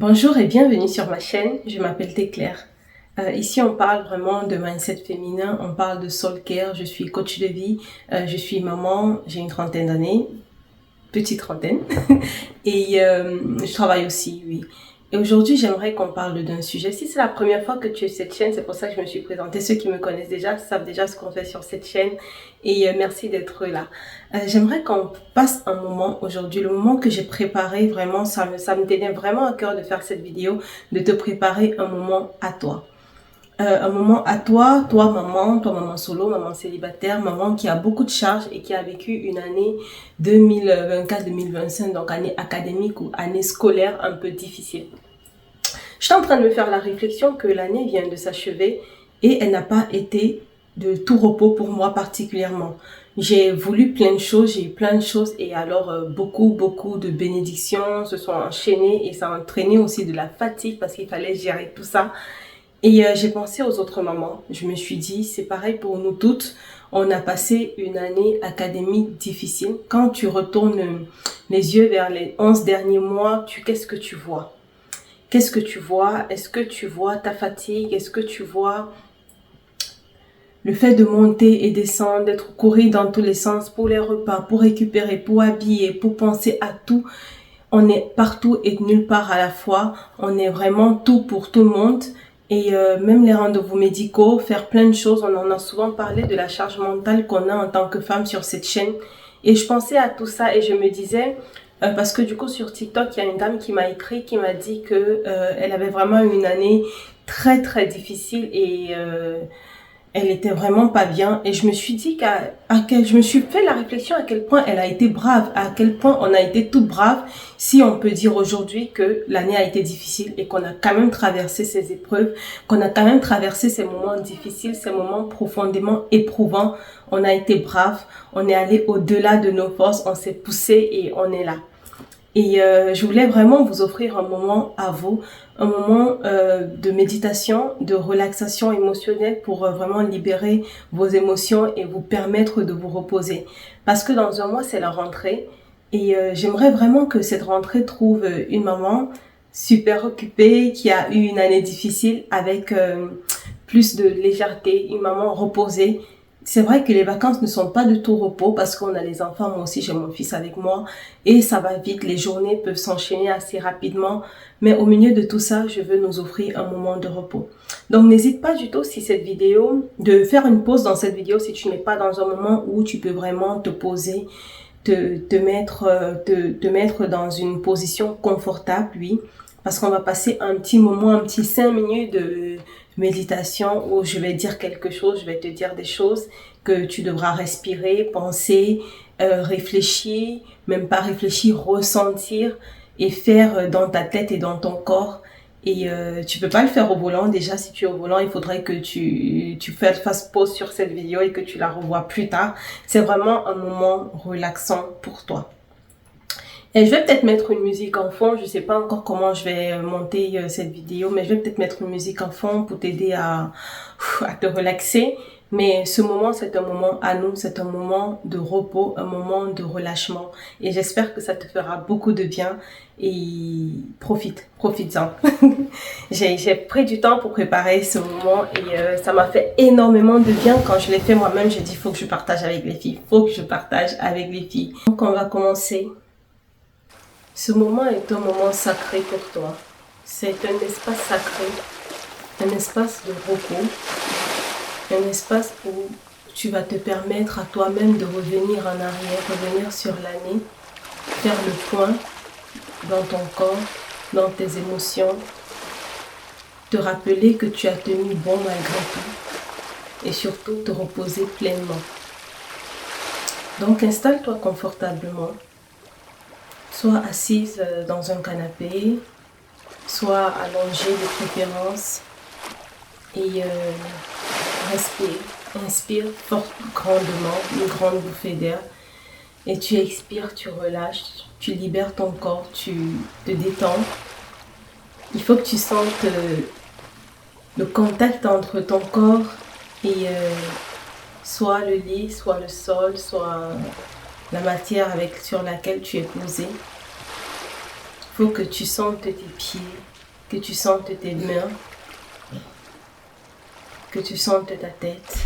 Bonjour et bienvenue sur ma chaîne, je m'appelle Claire. Ici on parle vraiment de mindset féminin, on parle de soul care, je suis coach de vie, je suis maman, j'ai une trentaine d'années, petite trentaine, et je travaille aussi, oui. Et aujourd'hui j'aimerais qu'on parle d'un sujet. Si c'est la première fois que tu es sur cette chaîne, c'est pour ça que je me suis présentée. Ceux qui me connaissent déjà savent déjà ce qu'on fait sur cette chaîne et merci d'être là. J'aimerais qu'on passe un moment aujourd'hui, le moment que j'ai préparé vraiment, ça me tenait vraiment à cœur de faire cette vidéo, de te préparer un moment à toi. Un moment à toi maman solo, maman célibataire, maman qui a beaucoup de charges et qui a vécu une année 2024-2025, donc année académique ou année scolaire un peu difficile. Je suis en train de me faire la réflexion que l'année vient de s'achever et elle n'a pas été de tout repos pour moi particulièrement. J'ai voulu plein de choses, j'ai eu plein de choses et alors beaucoup de bénédictions se sont enchaînées et ça a entraîné aussi de la fatigue parce qu'il fallait gérer tout ça. Et j'ai pensé aux autres mamans. Je me suis dit, c'est pareil pour nous toutes. On a passé une année académique difficile. Quand tu retournes les yeux vers les 11 derniers mois, qu'est-ce que tu vois? Qu'est-ce que tu vois? Est-ce que tu vois ta fatigue? Est-ce que tu vois le fait de monter et descendre, d'être courir dans tous les sens pour les repas, pour récupérer, pour habiller, pour penser à tout? On est partout et nulle part à la fois. On est vraiment tout pour tout le monde. Et même les rendez-vous médicaux, faire plein de choses. On en a souvent parlé de la charge mentale qu'on a en tant que femme sur cette chaîne. Et je pensais à tout ça et je me disais, parce que du coup sur TikTok, il y a une dame qui m'a écrit, qui m'a dit que elle avait vraiment eu une année très difficile et elle était vraiment pas bien. Et je me suis dit je me suis fait la réflexion à quel point elle a été brave, à quel point on a été toutes braves, si on peut dire aujourd'hui que l'année a été difficile et qu'on a quand même traversé ces épreuves, qu'on a quand même traversé ces moments difficiles, ces moments profondément éprouvants. On a été braves, on est allé au-delà de nos forces, on s'est poussé et on est là. Et je voulais vraiment vous offrir un moment à vous, un moment de méditation, de relaxation émotionnelle pour vraiment libérer vos émotions et vous permettre de vous reposer. Parce que dans un mois, c'est la rentrée et j'aimerais vraiment que cette rentrée trouve une maman super occupée, qui a eu une année difficile avec plus de légèreté, une maman reposée. C'est vrai que les vacances ne sont pas du tout repos parce qu'on a les enfants, moi aussi j'ai mon fils avec moi et ça va vite, les journées peuvent s'enchaîner assez rapidement, mais au milieu de tout ça, je veux nous offrir un moment de repos. Donc n'hésite pas du tout de faire une pause dans cette vidéo si tu n'es pas dans un moment où tu peux vraiment te poser, te mettre dans une position confortable, oui, parce qu'on va passer un petit moment, un petit 5 minutes de méditation où je vais dire quelque chose, je vais te dire des choses que tu devras respirer, penser, réfléchir, même pas réfléchir, ressentir et faire dans ta tête et dans ton corps. Et tu peux pas le faire au volant. Déjà, si tu es au volant, il faudrait que tu fasses pause sur cette vidéo et que tu la revoies plus tard. C'est vraiment un moment relaxant pour toi. Et je vais peut-être mettre une musique en fond. Je sais pas encore comment je vais monter cette vidéo, mais je vais peut-être mettre une musique en fond pour t'aider à te relaxer. Mais ce moment, c'est un moment à nous, c'est un moment de repos, un moment de relâchement. Et j'espère que ça te fera beaucoup de bien. Et profites-en. J'ai pris du temps pour préparer ce moment et ça m'a fait énormément de bien. Quand je l'ai fait moi-même, j'ai dit, faut que je partage avec les filles. Faut que je partage avec les filles. Donc, on va commencer. Ce moment est un moment sacré pour toi. C'est un espace sacré, un espace de repos, un espace où tu vas te permettre à toi-même de revenir en arrière, revenir sur l'année, faire le point dans ton corps, dans tes émotions, te rappeler que tu as tenu bon malgré tout et surtout te reposer pleinement. Donc installe-toi confortablement. Soit assise dans un canapé, soit allongée de préférence et respire. Inspire fort, grandement, une grande bouffée d'air et tu expires, tu relâches, tu libères ton corps, tu te détends. Il faut que tu sentes le contact entre ton corps et soit le lit, soit le sol, soit la matière sur laquelle tu es posé. Il faut que tu sentes tes pieds, que tu sentes tes mains, que tu sentes ta tête.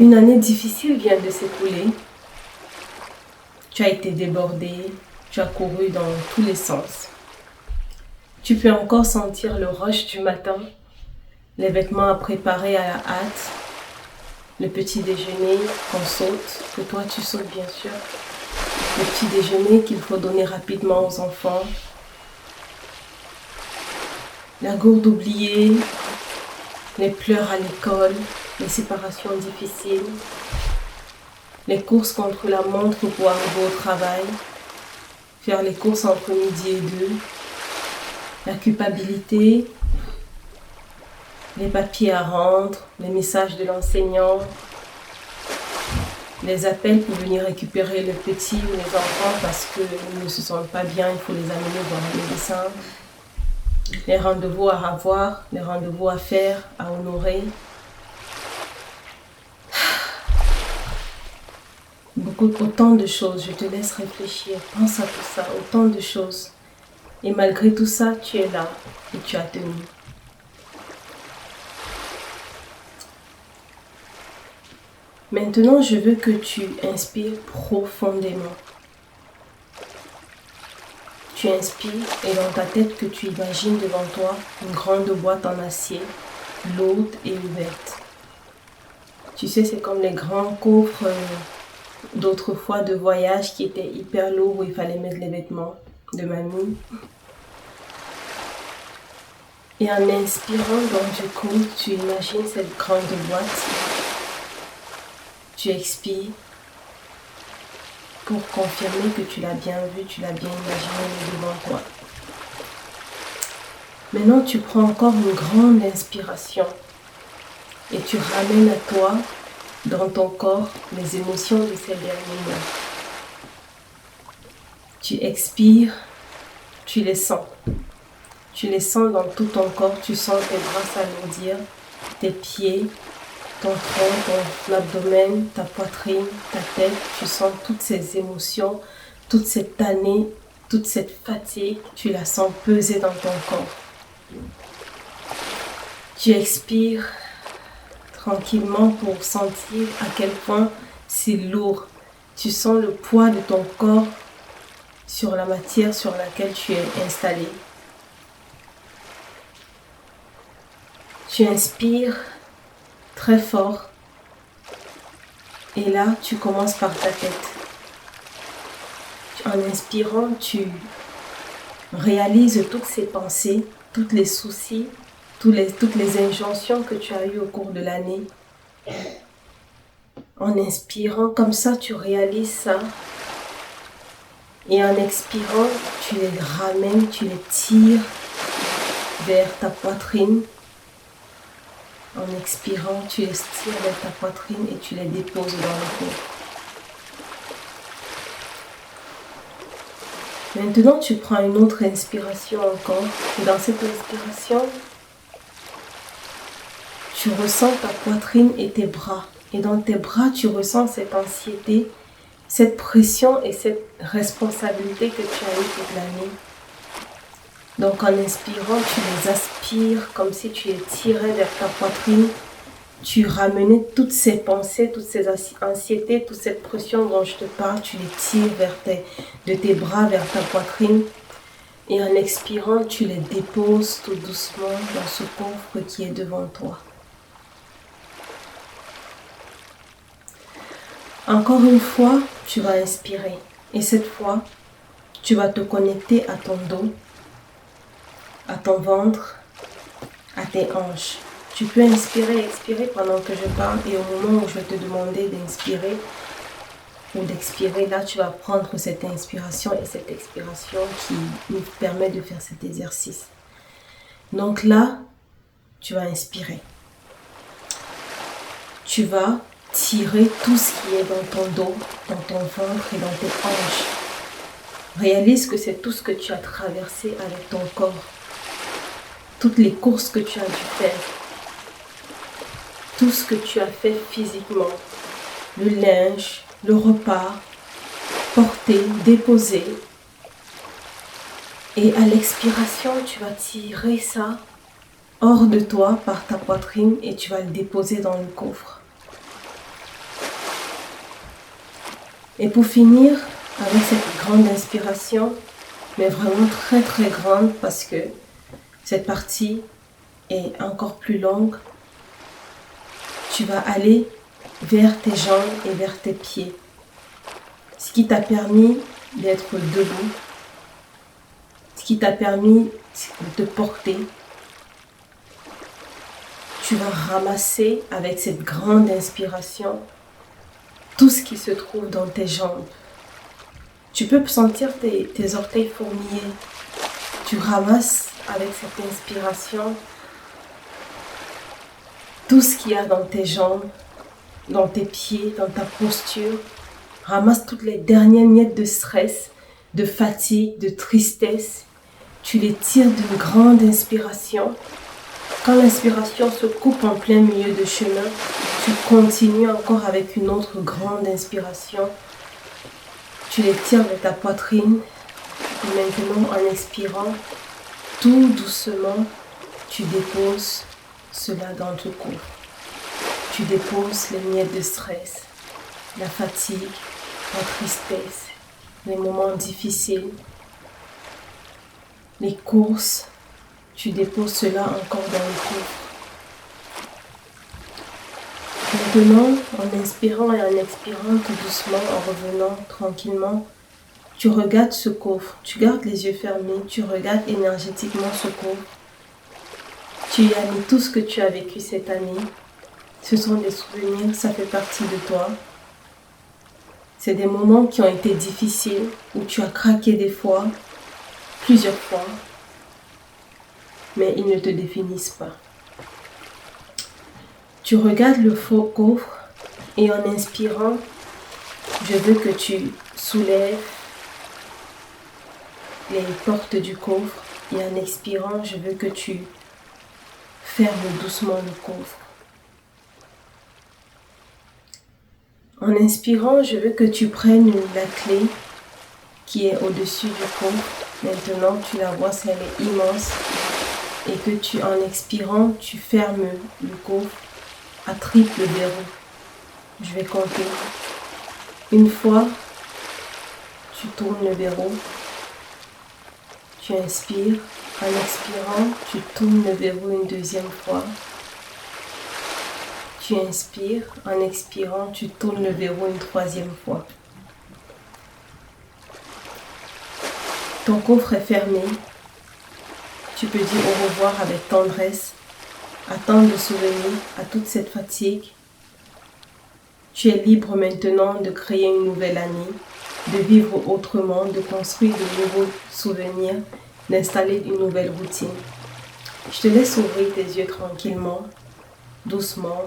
Une année difficile vient de s'écouler. Tu as été débordé, tu as couru dans tous les sens. Tu peux encore sentir le rush du matin, les vêtements à préparer à la hâte, le petit déjeuner qu'on saute, que toi tu sautes bien sûr, le petit déjeuner qu'il faut donner rapidement aux enfants, la gourde oubliée, les pleurs à l'école, les séparations difficiles, les courses contre la montre pour pouvoir arriver au travail, faire les courses entre midi et 2, la culpabilité, les papiers à rendre, les messages de l'enseignant, les appels pour venir récupérer le petit ou les enfants parce qu'ils ne se sentent pas bien, il faut les amener voir un médecin, les rendez-vous à avoir, les rendez-vous à faire, à honorer. Autant de choses, je te laisse réfléchir, pense à tout ça, autant de choses. Et malgré tout ça, tu es là et tu as tenu. Maintenant, je veux que tu inspires profondément. Tu inspires et dans ta tête que tu imagines devant toi une grande boîte en acier, lourde et ouverte. Tu sais, c'est comme les grands coffres d'autrefois de voyage qui étaient hyper lourds où il fallait mettre les vêtements de mamie. Et en inspirant, donc du coup, tu imagines cette grande boîte. Tu expires pour confirmer que tu l'as bien vu, tu l'as bien imaginé devant toi. Maintenant, tu prends encore une grande inspiration et tu ramènes à toi, dans ton corps, les émotions de ces derniers mois. Tu expires, tu les sens. Tu les sens dans tout ton corps, tu sens tes bras s'alourdir, tes pieds, ton tronc, ton abdomen, ta poitrine, ta tête. Tu sens toutes ces émotions, toute cette année, toute cette fatigue, tu la sens peser dans ton corps. Tu expires tranquillement pour sentir à quel point c'est lourd. Tu sens le poids de ton corps sur la matière sur laquelle tu es installé. Tu inspires très fort et là tu commences par ta tête. En inspirant, tu réalises toutes ces pensées, tous les soucis, toutes les injonctions que tu as eues au cours de l'année. En inspirant, comme ça tu réalises ça. Et en expirant, tu les ramènes, tu les tires vers ta poitrine. En expirant, tu les tires vers ta poitrine et tu les déposes dans le corps. Maintenant, tu prends une autre inspiration encore. Et dans cette inspiration, tu ressens ta poitrine et tes bras. Et dans tes bras, tu ressens cette anxiété, cette pression et cette responsabilité que tu as eue toute l'année. Donc en inspirant, tu les aspires comme si tu les tirais vers ta poitrine. Tu ramenais toutes ces pensées, toutes ces anxiétés, toute cette pression dont je te parle, tu les tires de tes bras vers ta poitrine. Et en expirant, tu les déposes tout doucement dans ce coffre qui est devant toi. Encore une fois, tu vas inspirer. Et cette fois, tu vas te connecter à ton dos, à ton ventre, à tes hanches. Tu peux inspirer et expirer pendant que je parle et au moment où je vais te demander d'inspirer ou d'expirer, là tu vas prendre cette inspiration et cette expiration qui nous permet de faire cet exercice. Donc là, tu vas inspirer. Tu vas tirer tout ce qui est dans ton dos, dans ton ventre et dans tes hanches. Réalise que c'est tout ce que tu as traversé avec ton corps. Toutes les courses que tu as dû faire. Tout ce que tu as fait physiquement. Le linge, le repas, porter, déposer, Et à l'expiration, tu vas tirer ça hors de toi par ta poitrine et tu vas le déposer dans le coffre. Et pour finir, avec cette grande inspiration, mais vraiment très très grande parce que cette partie est encore plus longue, tu vas aller vers tes jambes et vers tes pieds. Ce qui t'a permis d'être debout, ce qui t'a permis de te porter. Tu vas ramasser avec cette grande inspiration tout ce qui se trouve dans tes jambes. Tu peux sentir tes orteils fourmiller. Tu ramasses avec cette inspiration tout ce qu'il y a dans tes jambes, dans tes pieds, dans ta posture. Ramasse toutes les dernières miettes de stress, de fatigue, de tristesse. Tu les tires d'une grande inspiration. Quand l'inspiration se coupe en plein milieu de chemin, tu continues encore avec une autre grande inspiration. Tu les tires de ta poitrine. Et maintenant, en expirant, tout doucement, tu déposes cela dans ton corps. Tu déposes les miettes de stress, la fatigue, la tristesse, les moments difficiles, les courses. Tu déposes cela encore dans le coffre. Maintenant, en inspirant et en expirant tout doucement, en revenant tranquillement, tu regardes ce coffre, tu gardes les yeux fermés, tu regardes énergétiquement ce coffre. Tu y as mis tout ce que tu as vécu cette année. Ce sont des souvenirs, ça fait partie de toi. C'est des moments qui ont été difficiles, où tu as craqué des fois, plusieurs fois, mais ils ne te définissent pas. Tu regardes le faux coffre et en inspirant, je veux que tu soulèves les portes du coffre et en expirant, je veux que tu fermes doucement le coffre. En inspirant, je veux que tu prennes la clé qui est au-dessus du coffre. Maintenant, tu la vois, elle est immense. Et que en expirant, tu fermes le coffre à triple verrou. Je vais compter. Une fois, tu tournes le verrou. Tu inspires. En expirant, tu tournes le verrou une deuxième fois. Tu inspires. En expirant, tu tournes le verrou une troisième fois. Ton coffre est fermé. Tu peux dire au revoir avec tendresse, à tant de souvenirs, à toute cette fatigue. Tu es libre maintenant de créer une nouvelle année, de vivre autrement, de construire de nouveaux souvenirs, d'installer une nouvelle routine. Je te laisse ouvrir tes yeux tranquillement, doucement,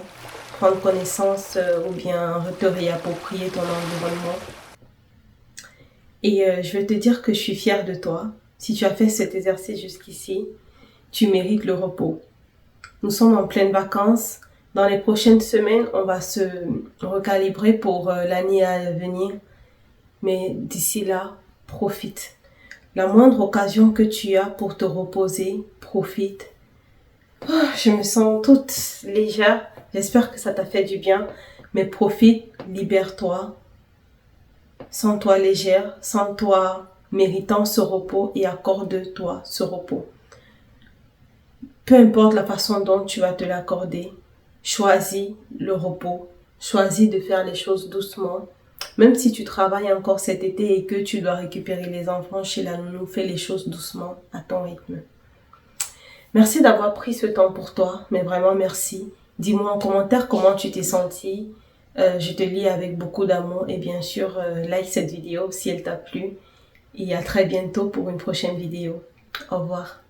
prendre connaissance ou bien te réapproprier ton environnement. Et je vais te dire que je suis fière de toi. Si tu as fait cet exercice jusqu'ici, tu mérites le repos. Nous sommes en pleine vacances. Dans les prochaines semaines, on va se recalibrer pour l'année à venir. Mais d'ici là, profite. La moindre occasion que tu as pour te reposer, profite. Oh, je me sens toute légère. J'espère que ça t'a fait du bien. Mais profite, libère-toi. Sens-toi légère, sens-toi méritant ce repos et accorde-toi ce repos. Peu importe la façon dont tu vas te l'accorder, choisis le repos, choisis de faire les choses doucement. Même si tu travailles encore cet été et que tu dois récupérer les enfants chez la nounou, fais les choses doucement, à ton rythme. Merci d'avoir pris ce temps pour toi, mais vraiment merci. Dis-moi en commentaire comment tu t'es senti. Je te lis avec beaucoup d'amour et bien sûr, like cette vidéo si elle t'a plu. Et à très bientôt pour une prochaine vidéo. Au revoir.